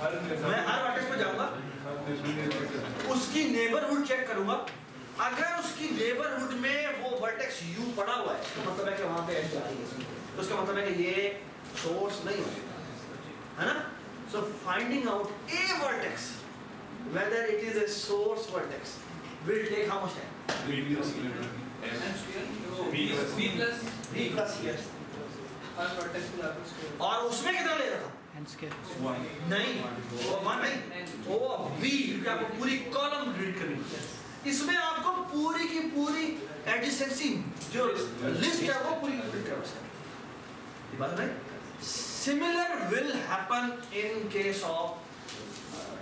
मैं हर वर्टेक्स पे जाऊंगा, उसकी नेबरहुड चेक करूंगा। अगर उसकी नेबरहुड में वो वर्टेक्स यू पड़ा हुआ है तो मतलब है कि वहां पे एज आ रही है, तो उसका मतलब है कि ये सोर्स नहीं हो सकता, है ना। So finding out a vertex whether it is a source vertex will take how much time? V plus yes. और उसमें कितना ले रहा था? नहीं, वो 1 नहीं, वो V, क्योंकि आपको पूरी कॉलम रीड करनी है। इसमें आपको पूरी की पूरी एडजेसेंसी जो लिस्ट है वो पूरी रीड करना है। ये बात है। Similar will happen in case of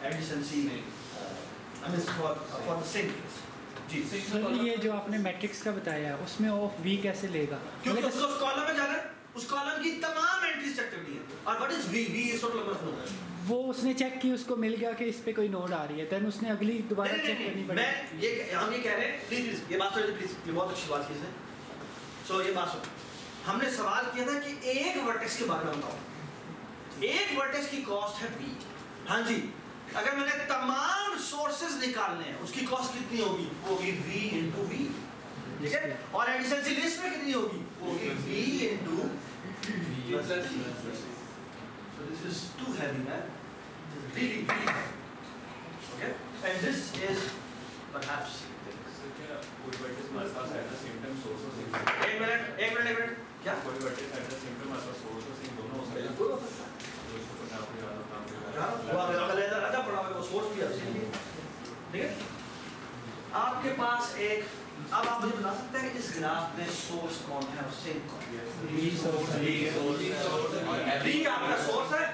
adjacency में, I mean for the same case. जी। सर ये जो आपने मैट्रिक्स का बताया उसमें ऑफ V कैसे लेगा? क्योंकि उसको उस कॉलम में जाना है, उस कॉलम की तमाम एंट्रीज चेक करनी है। और what is V? V is total number of nodes. वो उसने चेक की, उसको मिल गया कि इस पे कोई नोड आ रही है, देन उसने अगली दोबारा चेक करनी पड़ेगी। मैं ये हम ये कह रहे हैं, प्लीज ये बात सुनिए प्लीज, ये बहुत अच्छी बात की है। सो ये बात सुनो, हमने सवाल किया था कि एक वर्टेक्स के बारे में बताओ। एक वर्टेक्स की कॉस्ट है V। हाँ जी, अगर मैंने तमाम सोर्सेज निकालने हैं उसकी कॉस्ट कितनी होगी? होगी V into V, ठीक है। और एडिशनल लिस्ट में कितनी होगी? होगी V into V। So this is too heavy, man. Really, really heavy. Okay, and this is perhaps. एक मिनट क्या? बिल्कुल हो सकता है। राजा पड़ा हुआ वो सोर्स भी है, ठीक है। आपके पास एक, अब आप मुझे बता सकते हैं कि इस ग्राफ में सोर्स कौन है और सिंक कौन है? D आपका सोर्स है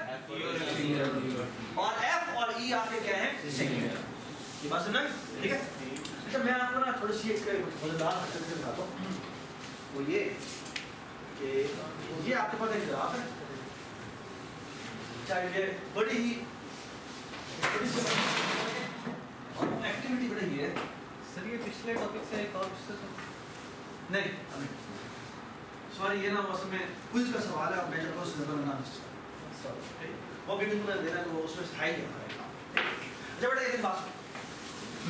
और F और E आपके क्या है? सिंक है। ये बात सुनना, ठीक है। अच्छा मैं आपको ना थोड़ी सी एक मजेदार हरकत दिखाता हूँ। वो ये कि ये आपके पास एक ग्राफ है, चाहे ये बड़ी ही एक्टिविटी बड़ी है। सर ये पिछले टॉपिक से एक और नहीं सॉरी, ये ना मौसम में क्विज का सवाल है और मैं जब उस नंबर ना वो भी तुम्हें देना तो उसमें स्थायी है। अच्छा बेटा एक बात,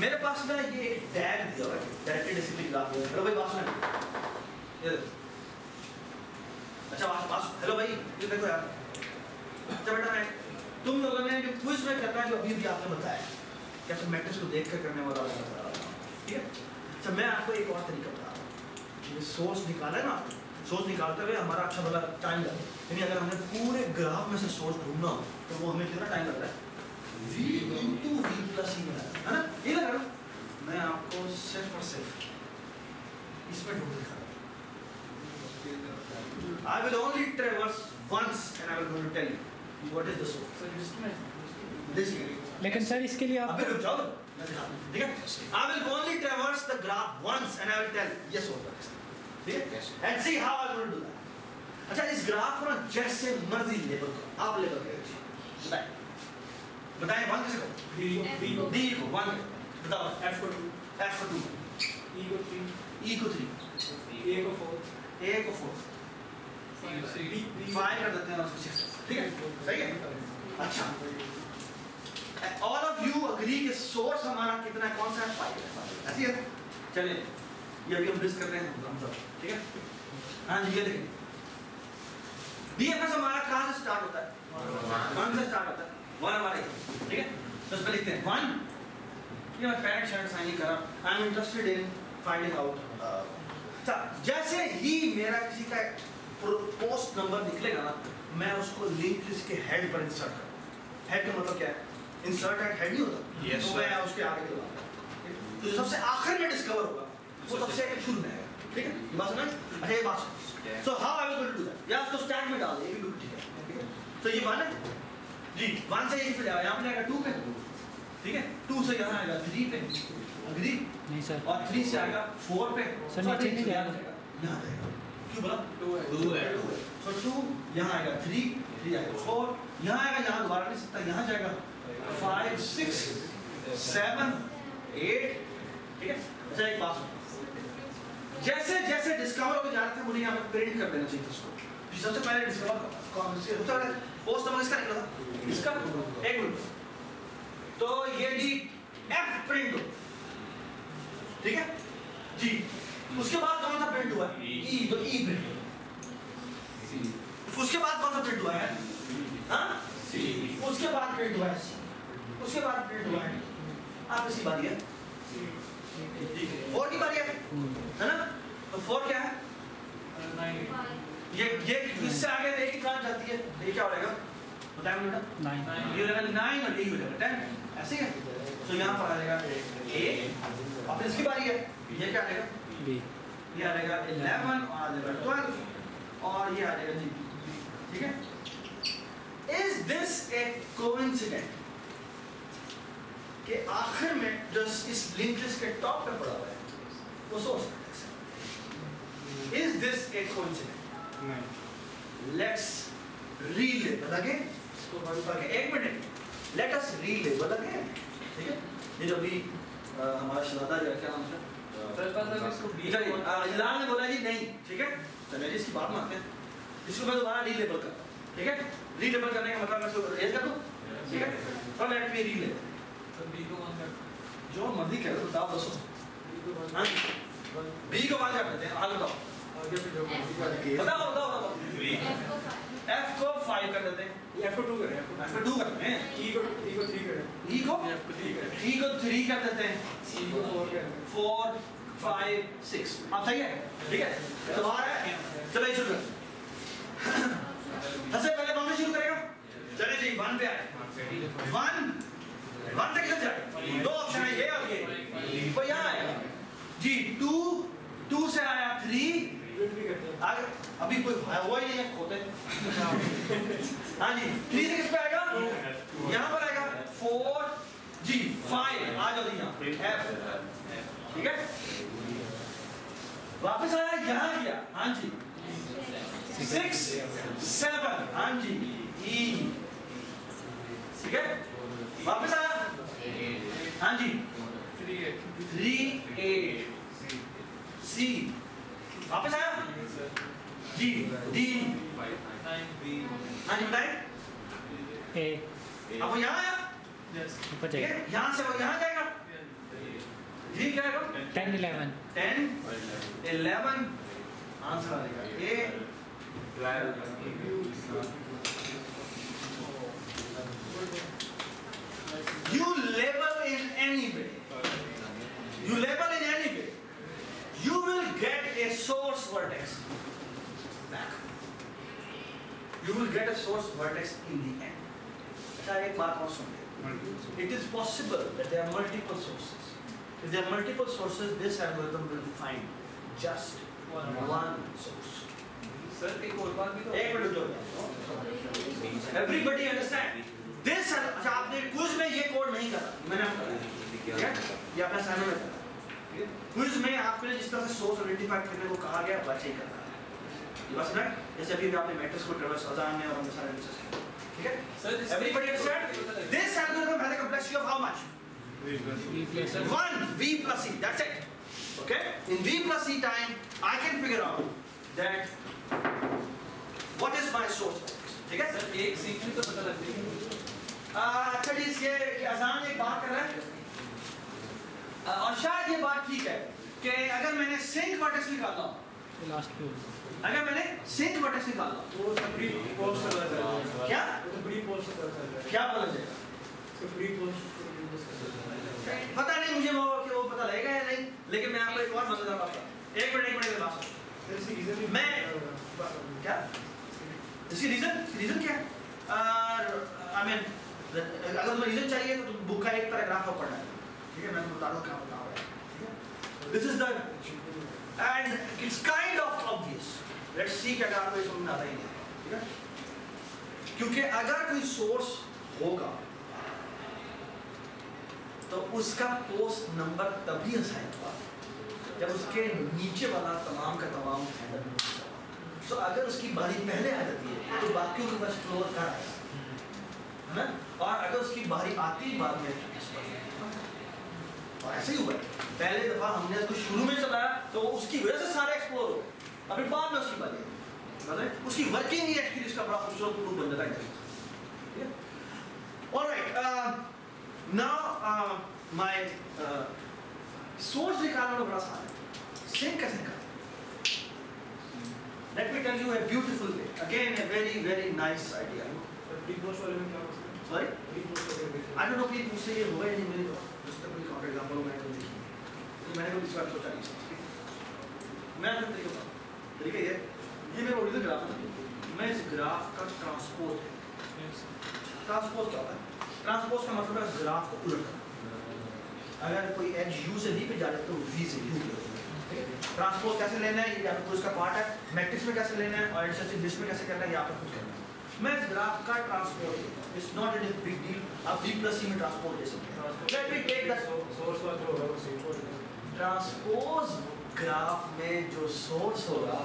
मेरे पास ना ये एक टैग दिया हुआ है, डायरेक्टली डिसिप्लिन ग्राफ है। हेलो भाई बात सुनो, अच्छा बात हेलो भाई ये देखो यार। अच्छा बेटा मैं तुम लोगों ने जो क्विज में करना है जो अभी भी आपने बताया कैसे मैट्रिक्स को देखकर करने वाला है, ठीक है। अच्छा मैं आपको एक और तरीका बता रहा हूँ। ये सोर्स निकाला है ना, सोर्स निकालते हुए हमारा अच्छा वाला टाइम लगे, यानी अगर हमें पूरे ग्राफ में से सोर्स ढूंढना हो तो वो हमें कितना टाइम लग रहा है? V into V plus E है ना, ये लगा ना। मैं आपको सिर्फ और सिर्फ इसमें ढूंढ दिखा रहा हूँ। I will only traverse once and I will going to tell you what is the source. This लेकिन सर इसके लिए आप अबे रुक जाओ, ठीक है। I will only traverse the graph once and I will tell yes or no, ठीक है, and see how I will do that. अच्छा इस ग्राफ को ना जैसे मर्जी लेबल करो, आप लेबल करो, बताएं 1 किसे करो? D को 1 बताओ, F को 2, E को 3, A को 4, 5 कर देते हैं उसको 6, ठीक है, सही है। अच्छा ऑल ऑफ यू अग्री कि सोर्स हमारा कितना है, कौन सा है? 5 है, ऐसी है। चलिए ये अभी हम डिस्कस कर रहे हैं हम सब, ठीक है। हाँ जी ये देखिए DFS हमारा कहाँ से स्टार्ट होता है? 1 से स्टार्ट होता है, 1 हमारा, ठीक है। तो इसमें लिखते हैं 1, ये मैं पैरेंट शर्ट साइन कर रहा हूँ। I am interested in finding out. जैसे ही मेरा किसी का पोस्ट नंबर निकलेगा ना, मैं उसको लिंक लिस्ट के हेड पर इंसर्ट करूँ। हेड का मतलब क्या है? इंसर्ट एट हेड नहीं होता, तो मैं उसके आगे लगाऊंगा, तो सबसे आखिर में डिस्कवर होगा वो सबसे शुरू में आएगा, ठीक है। ये बात सुना? अच्छा ये बात सुनो, so how I will going to do that? या उसको स्टैक में डाल दे, ये भी ठीक है। तो ये 1 है जी, 1 से 1 पे जाएगा, यहाँ पे जाएगा 2 पे, ठीक है। 2 से यहाँ आएगा 3 पे, अग्री नहीं सर, और 3 से आएगा 4 पे, सर नीचे नहीं जाएगा, यहाँ जाएगा, क्यों बोला? 2 है, सो 2 यहाँ आएगा, 3 आएगा, 4 यहाँ आएगा, यहाँ दोबारा नहीं सकता, यहाँ जाएगा 5 6 7 8, ठीक है। अच्छा एक बात सुनो, जैसे जैसे डिस्कवर होकर जा रहे थे मुझे यहाँ पे प्रिंट कर देना चाहिए उसको, जी सबसे पहले डिस्कवर कौन सी सबसे पहले पोस्ट नंबर इसका निकला था इसका एक मिनट तो ये जी एफ प्रिंट हो ठीक है जी उसके बाद कौन सा प्रिंट हुआ है ई तो ई प्रिंट उसके बाद कौन सा प्रिंट हुआ है हाँ सी उसके बाद प्रिंट हुआ है उसके बाद प्रिंट हुआ है आप इसकी बारी है फोर की बारी है ना तो फोर क्या है ये इससे आगे एक ही ब्रांच जाती है ये क्या हो जाएगा बताएं मुझे 9 ये हो जाएगा 9 और ये हो जाएगा 10 ऐसे है तो यहाँ पर आ जाएगा ए अब इसकी बारी है ये क्या आ जाएगा बी ये आ जाएगा 11 और आ जाएगा 12 और ये आ जाएगा जी ठीक है इज दिस ए कोइंसिडेंट कि आखिर में जो इस लिंक लिस्ट के टॉप पे पड़ा हुआ है वो source is this a coincident let's relabel again इसको पढ़ के एक minute let us relabel again ठीक है ये जो भी हमारा शहजादा जो है क्या नाम है सर पता है इसको बी इलान ने बोला जी नहीं ठीक है चलिए जी इसकी बात मानते हैं इसको मैं दोबारा रीलेबल करता हूं ठीक है रीलेबल करने का मतलब मैं इसको रेज कर दूं ठीक है तो लेट मी रीलेबल सर बी को वन कर जो मर्जी करो बताओ दसो हां बी को वन कर देते हैं आगे बताओ आगे फिर जो बताओ F को 5 कर देते हैं F को 2 करें F को 2 करते हैं E को 3 करें E को F को 3 करें E को 3 कर देते हैं C को 4 करें 4 5 6 अब सही है ठीक है दोबारा है चलिए शुरू करते हैं सबसे पहले कौन से शुरू करेगा चलिए जी 1 पे आए 1 तक किधर जाए दो ऑप्शन है ये और ये तो यहाँ आएगा जी 2 से आया 3 आगे अभी कोई हुआ ही नहीं है खोते हाँ जी 3 से किस पे आएगा यहाँ पर आएगा 4 जी 5 आ जाओ यहाँ F ठीक है वापस आया यहाँ गया हाँ जी 6 7 हाँ जी E ठीक है वापस आया हाँ जी 3 8 C वापस आया जी D 9 B हाँ जी बताएं ए अब वो यहाँ आया यस ऊपर ठीक है जाएगा यहाँ से वो यहाँ जाएगा जी क्या आएगा 10 11 10 11 आंसर आ जाएगा A 12 you label in any way you will get a source vertex back you will get a source vertex in the end अच्छा एक बात और सुनिए it is possible that there are multiple sources if there are multiple sources this algorithm will find just one source sir एक और बात भी तो एक मिनट रुको everybody understand this अच्छा आपने क्विज में ये कोड नहीं करा मैंने आपको ठीक है ये आपने असाइनमेंट में करा क्विज में आपने जिस तरह से सोर्स आइडेंटिफाई करने को कहा गया वैसे ही करना है ये बस ना जैसे अभी आपने मैट्रिक्स को ट्रेवर्स अजान में और हमने सारे डिस्कस किया ठीक है sir everybody understand this algorithm has a complexity of how much 1 v plus e that's it okay in v plus e time I can figure out that what is my source ठीक है sir एक sequence तो पता लगती है अच्छा जी ये अजान एक बात कर रहा है और शायद ये बात ठीक है कि अगर मैंने सिंक वर्टेक्स निकाला लास्ट फ्यू अगर मैंने सिंक वर्टेक्स निकाला वो सब प्री पोस्ट से पता चलेगा क्या तो प्री पोस्ट से पता चलेगा क्या पता चलेगा तो प्री पोस्ट पता नहीं मुझे वो कि वो पता लगेगा या नहीं लेकिन मैं आपको एक और मजेदार बात बताऊं एक मिनट की बात सुनो मैं क्या इसकी रीजन क्या है आई मीन अगर तुम्हें रीजन चाहिए तो तुम बुक का एक पैराग्राफ पढ़ना है ठीक है मैं तुम्हें बता दूं क्या बता रहा है ठीक है this is the end it's kind of obvious let's see कि अगर आपको समझ में आता ही नहीं ठीक है क्योंकि अगर कोई सोर्स होगा तो उसका पोस्ट नंबर तभी असाइन होगा जब उसके नीचे वाला तमाम का तमाम हैंडल होगा तो अगर उसकी बारी पहले आ जाती है तो बाकियों के पास फ्लोर कर आएगा है ना और अगर उसकी बारी आती ही बाद में और ऐसे ही हुआ पहले दफा हमने उसको शुरू में चलाया तो उसकी वजह से सारे एक्सप्लोर हो और फिर बाद में उसकी बारी उसकी वर्किंग ही एक्चुअली इसका बड़ा खूबसूरत प्रूफ बन जाता है। ठीक है, ऑलराइट, नाउ माय सोर्स निकालना तो बड़ा आसान है, सिंक कैसे निकालना? Let me tell you a beautiful way. Again, a very, very nice idea. Pre-post वाले में क्या मसला है? Sorry? Pre-post वाले में I don't know कि मुझसे ये होगा या नहीं, मुझे उसका कोई काउंटर एग्जांपल मैंने तो देखी, मैंने तो इस बार सोचा नहीं। मैं आपको तरीका बताऊँ, तरीका ये मेरा ओरिजिनल ग्राफ है, मैं इस ग्राफ का ट्रांसपोज क्या होता है? ट्रांसपोज का मतलब है ग्राफ को उलट करना। अगर कोई एज यू से वी पे जा रहे तो वी से यू पे, ट्रांसपोज कैसे लेना है, ये आपको इसका पार्ट है, मैट्रिक्स में कैसे लेना है और एडिशन लिस्ट में कैसे करना है, ये आपको खुद करना है। मैं इस ग्राफ का transpose, it's not a big deal, आप v प्लस c में ट्रांसपोज ले सकते हैं। Let me take the source वाला जो होगा वो सिंक होगा। ट्रांसपोज ग्राफ में जो सोर्स होगा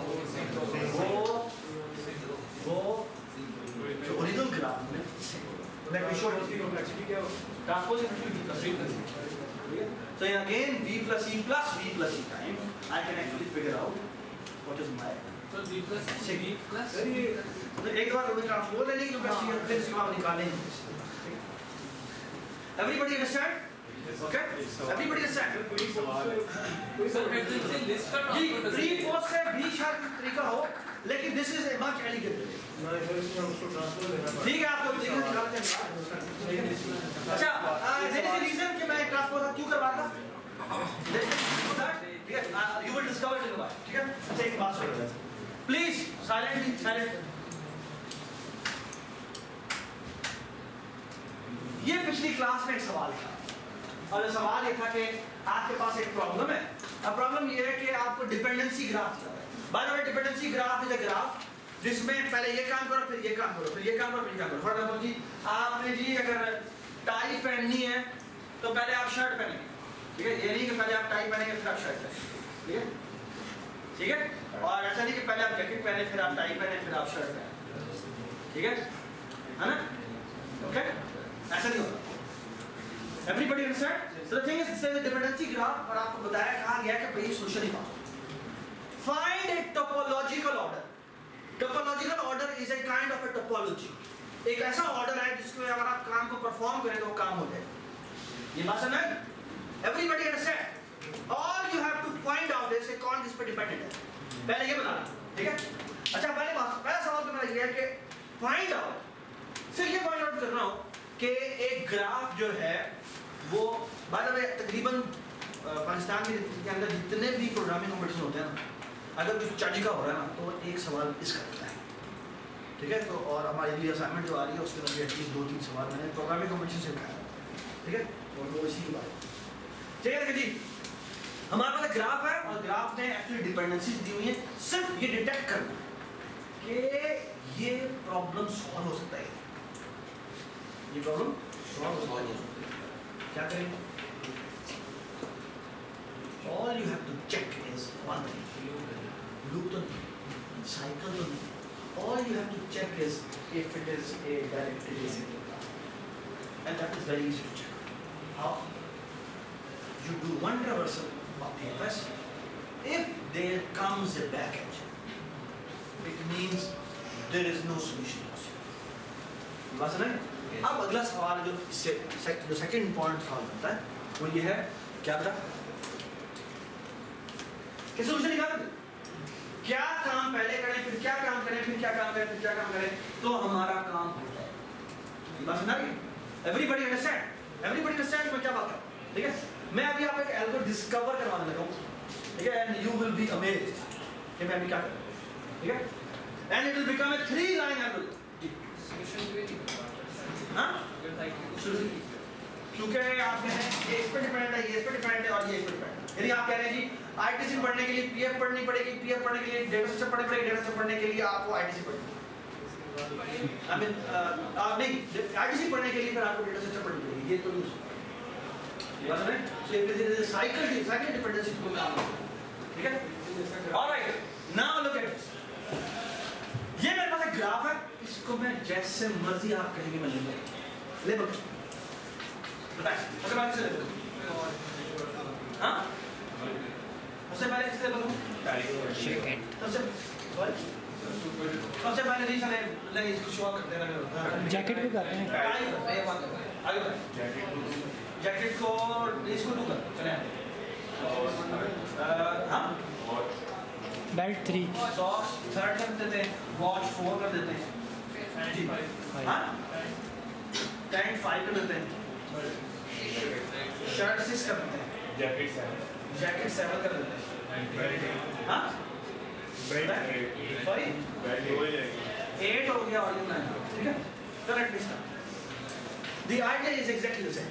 वो जो ओरिजिनल ग्राफ में लेट मी शो यू उसकी कॉम्प्लेक्सिटी क्या होगी? Transpose is v plus c plus e. So again v plus e time I can actually figure out what is my So v plus Six. v plus तो एक बार वो transpose लेने की plus फिर इसके बाद निकालेंगे। Everybody understand? Okay? Everybody understand? Sir matrix से लिस्ट का जी ट्रांसपोज प्री पोस्ट से भी शायद तरीका हो, लेकिन this is a much elegant. नहीं सर, इसमें उसको ट्रांसफर लेना पड़ेगा। ठीक है, आपको तरीका निकालते हैं। अच्छा, देयर इज अ रीजन कि मैं ट्रांसपोज क्यों करवा रहा था, ठीक है, you will discover it in why. ठीक है, अच्छा एक बात सुनिए प्लीज, साइलेंट। ये पिछली क्लास में एक सवाल था और सवाल ये था कि आपके पास एक प्रॉब्लम है। अब प्रॉब्लम ये है कि आपको डिपेंडेंसी ग्राफ चाहिए। By the way dependency graph is a graph जिसमें पहले ये काम करो, फिर ये काम करो, फिर ये काम करो, फिर ये काम करो। फॉर एग्जांपल जी, आपने जी अगर टाई पहननी है तो पहले आप शर्ट पहनेंगे, ठीक है, ये नहीं कि पहले आप टाई पहनेंगे फिर आप शर्ट पहनेंगे, ठीक है, ठीक है, और ऐसा नहीं कि पहले आप जैकेट पहने फिर आप टाई पहने फिर आप शर्ट पहने, ठीक है ना? ओके, ऐसा नहीं होता। Everybody understand? So the thing is, this is a dependency graph और आपको बताया कहा गया कि भाई सॉल्यूशन निकालो। Find a topological order. Topological order is a kind of a topology. एक ऐसा ऑर्डर है जिसमें अगर आप काम को परफॉर्म करें तो वो काम हो जाए। ये बात समझ? Everybody understand? All you have to find out is कि कौन किस पे डिपेंडेंट है। पहले ये बताना, ठीक है? अच्छा पहला सवाल तो मेरा ये है कि find out, सिर्फ ये फाइंड आउट कर रहा हूँ कि एक ग्राफ जो है वो बाय द वे तकरीबन पाकिस्तान के अंदर जितने भी प्रोग्रामिंग कॉम्पिटिशन होते हैं ना, अगर कोई चार्जी का हो रहा है ना तो एक सवाल इसका होता है, ठीक है। तो और हमारी लिए असाइनमेंट जो आ रही है उसके अंदर एटलीस्ट 2-3 सवाल मैंने प्रोग्रामिंग कॉम्पिटिशन से उठाया, ठीक है, और वो इसी की बात है, ठीक है जी। हमारे पास ग्राफ है और ग्राफ में एक्चुअली डिपेंडेंसीज दी हुई है, सिर्फ ये डिटेक्ट करना कि ये प्रॉब्लम सॉल्व हो सकता है, ये प्रॉब्लम सॉल्व हो सकता है। क्या करेंगे? All you have to check is one thing. Loop तो नहीं, cycle तो नहीं. All you have to check is if it is a directed AC graph, and that is very easy to check. How? You do one traversal of the FS. If there comes a back edge, it means there is no solution possible. बात समझ? अब अगला सवाल जो second point solve करता है वो ये है, क्या बता किस सोल्यूशन निकालेंगे, क्या काम पहले करें फिर क्या काम करें फिर क्या काम करें फिर क्या काम करें तो हमारा काम हो जाए। बात समझ रही? Everybody understand? एवरीबॉडी अंडरस्टैंड मैं क्या बात कर, ठीक है। मैं अभी आपको एक एल्गोरिथम डिस्कवर करवाने लगा हूं, ठीक है, and you will be amazed कि मैं अभी क्या करूं, ठीक है, and it will become a 3 line algorithm. हाँ, क्योंकि आप कह रहे हैं ये इस पर डिपेंड है, ये इस पर डिपेंड है और ये इस पर डिपेंड है। यदि आप कह रहे हैं जी आईटीसी पढ़ने के लिए पीएफ पढ़नी पड़ेगी, पीएफ पढ़ने के लिए डेटा सिस्टम पढ़नी पड़ेगी, डेटा सिस्टम पढ़ने के लिए आपको आईटीसी पढ़नी पड़ेगी, आई मीन नहीं आईटीसी पढ़ने के लिए फिर आपको डेटा सिस्टम पढ़नी पड़ेगी, ये तो नहीं हो सकता। बात है? So it is cycle dependency को काम है, ठीक है। Alright, now look at this. ये मेरे पास एक ग्राफ है, इसको मैं जैसे मर्जी आप कहेंगे मैं लेबल बताइए सबसे पहले किसे लेबल, हाँ सबसे पहले किसे लेबल, सबसे सबसे पहले नहीं चले नहीं इसको शो करते हैं जैकेट भी करते हैं। आगे बढ़ जैकेट को इसको टू कर चले हाँ बेल्ट 3 सॉक्स 3rd कर देते हैं वॉच 4 कर देते हैं जी हाँ पैंट 5 कर देते हैं शर्ट 6 कर देते हैं जैकेट 7 कर देते हैं हाँ सॉरी 8 हो गया और 9 ठीक है correct mister The idea is exactly the same.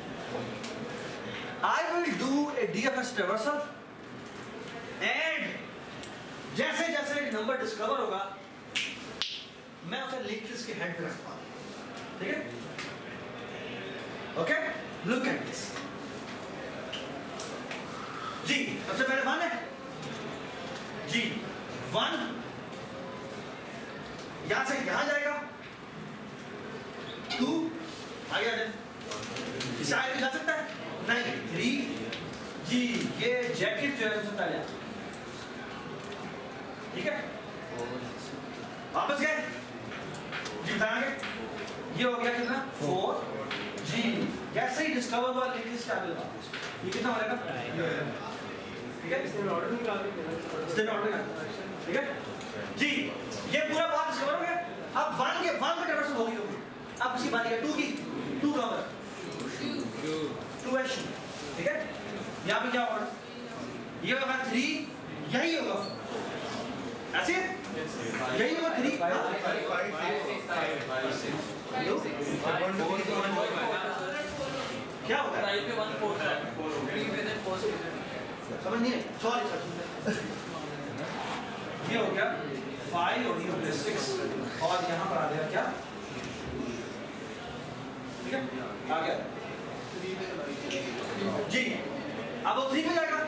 I will do a DFS traversal and जैसे जैसे एक नंबर डिस्कवर होगा मैं उसे लिंक लिस्ट के हेड पे रखता हूँ ठीक है ओके लुक एट दिस जी सबसे पहले 1 है जी 1 यहां से यहां जाएगा 2 आगे आ जाए इसे आगे जा सकता है नहीं 3 जी ये जैकेट जो है उसमें डाल दिया ठीक है वापस गए जी बताएंगे ये हो गया कितना 4 जी जैसे ही डिस्कवर हुआ लिंक लिस्ट आ गया ये कितना हो जाएगा ठीक है इसमें ऑर्डर निकाल देना ठीक है जी ये पूरा बात डिस्कवर हो गया अब 1 के ट्रांसफर हो गई होगी अब उसी बात है 2 की 2 का होगा 2 है ठीक है यहाँ पे क्या होगा ये होगा 3 यही होगा ऐसे यही होगा 3 क्या होगा समझ नहीं सॉरी ये हो गया 5 और ये हो गया 6 और यहाँ पर आ गया क्या ठीक है आ गया जी अब वो 3 पे जाएगा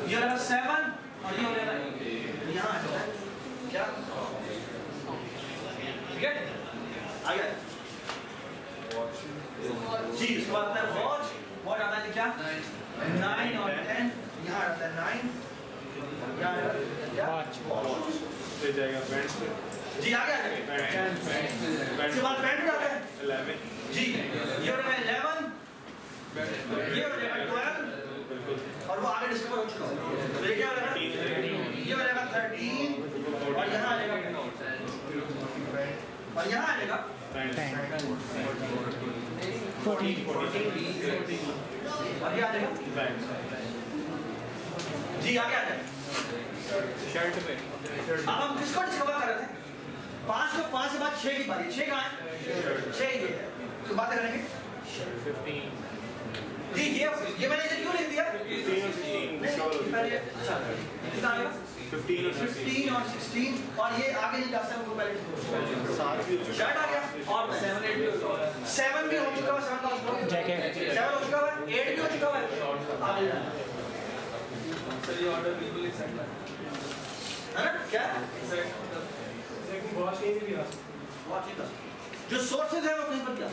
ये रहा 7 और ये हो गया यहाँ आ जाता है क्या ठीक है आ गया जी इसके बाद आता है वॉच आता है क्या 9 और 10 यहाँ आता है 9 ले जाएगा पैंट पे जी आगे आ जाएगा इसके बाद पैंट पे आता है 11 जी ये हो रहा है 11 ये हो रहा है 12 और वो आगे डिस्कवर हो चुका है तो ये क्या हो रहा है ये हो रहा है 13 और यहाँ आ जाएगा और यहाँ आ जाएगा 14 और ये आ जाएगा जी आगे आ जाएगा शर्ट पे अब हम किसको डिस्कवर कर रहे थे 5 को 5 के बाद 6 की बारी 6 कहाँ है 6 ये है तो बात करेंगे 15 जी ये मैंने इधर क्यों लिख दिया 15 और 16 पहले अच्छा कितना आएगा 15 और 16 और ये आगे नहीं जा सकता वो पहले शर्ट आ गया और 7 8 भी हो चुका है 7 भी हो चुका है 7 का हो चुका है जैकेट 7 हो चुका है 8 भी हो चुका है आगे सर ये ऑर्डर बिल्कुल ही सेट है ना क्या लेकिन बहुत ही नहीं दिया बहुत ही जो सोर्सेज है वो कहीं पर दिया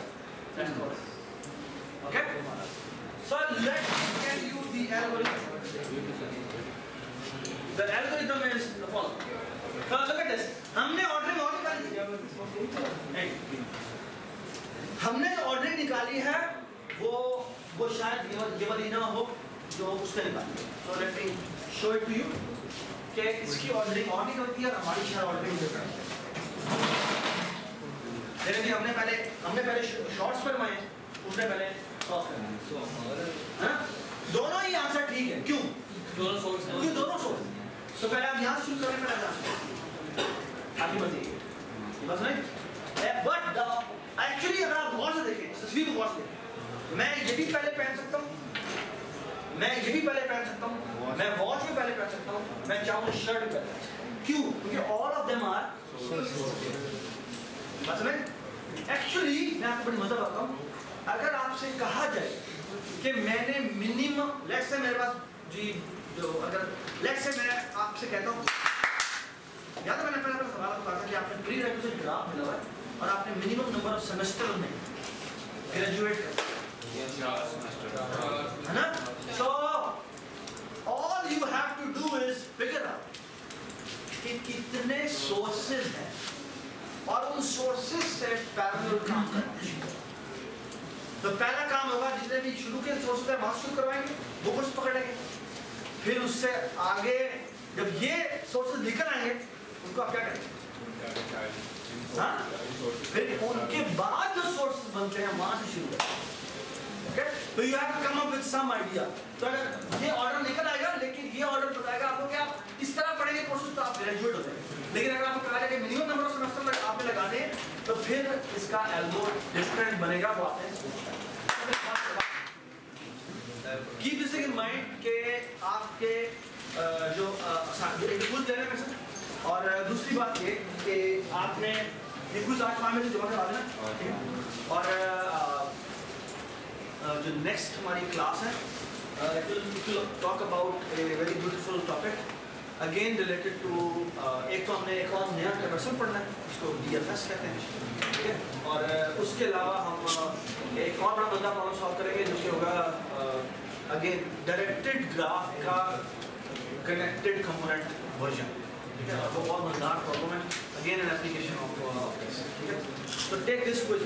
okay so let's get you the algorithm the algorithm is the following so look at this हमने ऑर्डरिंग और निकाली है हमने जो ऑर्डरिंग निकाली है वो शायद ये वाली ना हो जो उसने निकाली है so let me show it to you कि इसकी ऑर्डरिंग और नहीं होती है और हमारी शायद ऑर्डरिंग डिफरेंट है देखिए हमने पहले शॉर्ट्स पर बनाए उसने पहले क्रॉस करना है ना दोनों ही आंसर ठीक है क्यों दोनों सोर्स क्योंकि दोनों सोर्स तो पहले आप यहाँ शुरू करें पहले यहाँ आगे बढ़िए बस नहीं बट एक्चुअली अगर आप गौर से देखें तस्वीर को गौर से देखें मैं ये भी पहले पहन सकता हूँ मैं ये भी पहले पहन सकता हूँ मैं वॉच भी पहले पहन सकता हूँ मैं चाहूँ शर्ट भी पहन सकता हूँ क्यों क्योंकि ऑल ऑफ देम आर बस में एक्चुअली मैं आपको बड़ी मजा बताता हूँ अगर आपसे कहा जाए कि मैंने मिनिमम लेट्स से मेरे पास जी जो अगर लेट्स से मैं आपसे कहता हूँ या तो मैंने पहले सवाल कहा था कि आपने प्री रेक्विजिट ग्राफ मिला हुआ है और आपने मिनिमम नंबर ऑफ सेमेस्टर में ग्रेजुएट है ना so all you have to do is figure out कि कितने सोर्सेज हैं और उन सोर्सेज से पैरेलल काम करना चाहिए। तो पहला काम होगा जितने भी शुरू के सोर्सेज है वहां शुरू करवाएंगे, वो कुछ पकड़ेंगे, फिर उससे आगे जब ये सोर्सेज निकल आएंगे उनको आप क्या करेंगे, हाँ? फिर उनके बाद जो सोर्सेज बनते हैं वहां से शुरू करेंगे। Okay? तो you have to come up with some idea। तो अगर ये ऑर्डर निकल आएगा लेकिन ये ऑर्डर बताएगा आपको कि आप इस तरह पढ़ेंगे कोर्सेज तो आप ग्रेजुएट हो जाएंगे। लेकिन अगर आपको कहा जाए कि मिनिमम नंबर ऑफ सेमेस्टर आपने लगाने तो फिर इसका एल्गो डिफरेंट बनेगा। वो आपने कीप दिस इन माइंड के आपके जो एक क्विज देने में से, और दूसरी बात ये कि आपने ये क्विज आज 5 बजे जमा करा देना, ठीक है? और जो नेक्स्ट हमारी क्लास है it will talk about a very beautiful topic again related to एक तो हमने एक और नया कंसेप्ट पढ़ना है इसको DFS कहते हैं, ठीक है? और उसके अलावा हम एक और बड़ा बंदा प्रॉब्लम सॉल्व करेंगे जो कि होगा अगेन डायरेक्टेड ग्राफ का कनेक्टेड कंपोनेंट वर्जन, ठीक है? वो बहुत मजेदार प्रॉब्लम है, again an application of this, ठीक है? So take this quiz.